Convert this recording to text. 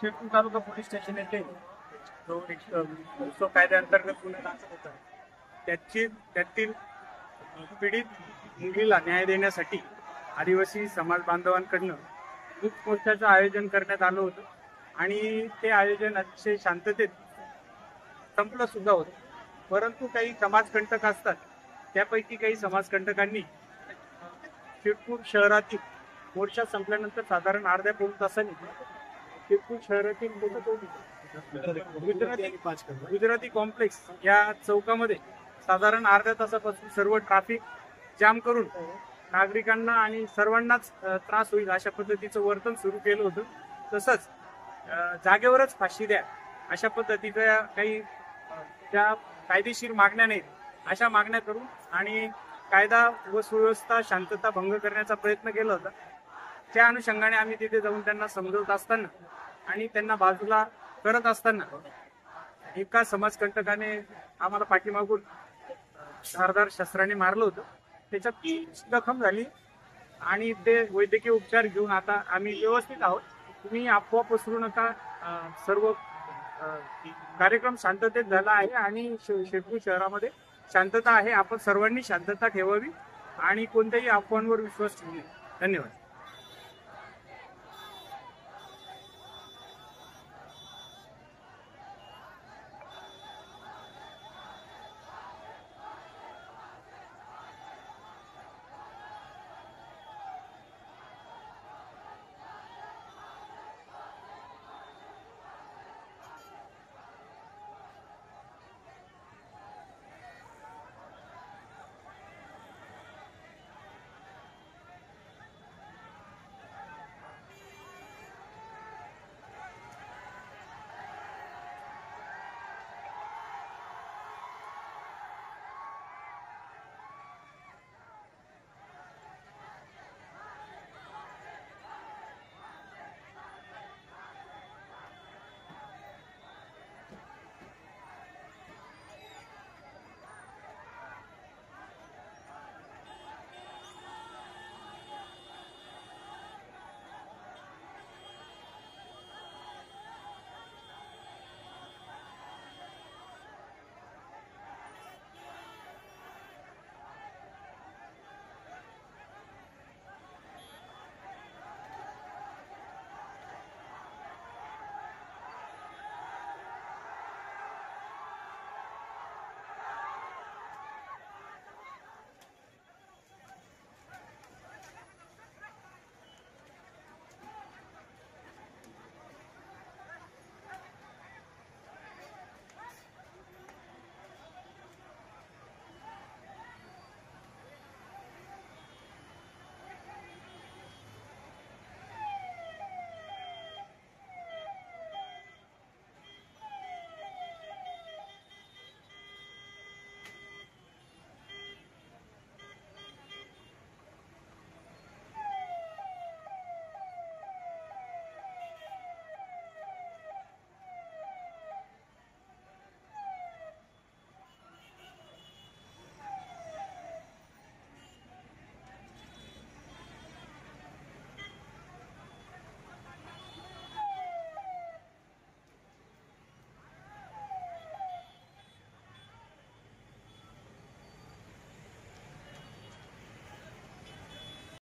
शिरपूर तालुका police station येथे जो कायद्याअंतर्गत गुन्हा दाखल होता त्यातील पीडित मुलीला न्याय देण्यासाठी आदिवासी समाज बांधवांकडनं मूक मोर्चाचं आयोजन करण्यात आलं होतं आणि ते आयोजन अतिशय शांततेत संपलं सुद्धा होतं. परंतु काही समाजकंटक असतात, त्यापैकी काही समाजकंटकांनी शिरपूर शहरातील मोर्चा संपल्यानंतर साधारण अर्ध्या पाऊण तासांनी शिरपूर शहरातील गुजराती कॉम्प्लेक्स या चौकामध्ये साधारण अर्ध्या तासापासून सर्व ट्रॅफिक जाम करून नागरिकांना आणि सर्वांनाच त्रास होईल अशा पद्धतीचं वर्तन सुरू केलं होतं. तसंच जागेवरच फाशी द्या अशा पद्धतीच्या काही ज्या कायदेशीर मागण्या नाहीत अशा मागण्या करून आणि कायदा व सुव्यवस्था शांतता भंग करण्याचा प्रयत्न केला होता. त्या अनुषंगाने आम्ही तिथे जाऊन त्यांना समजवत असताना आणि त्यांना बाजूला करत असताना एका समाजकंटकाने आम्हाला पाठीमागून धारदार शस्त्राने मारलं होतं. त्याच्यात जखम झाली आणि ते वैद्यकीय उपचार घेऊन आता आम्ही व्यवस्थित आहोत. तुम्ही अफवा पसरू नका. सर्व कार्यक्रम शांततेत झाला आहे आणि शिरपूर शहरामध्ये शांतता आहे. आपण सर्वांनी शांतता ठेवावी आणि कोणत्याही अफवांवर विश्वास ठेवू नये. धन्यवाद.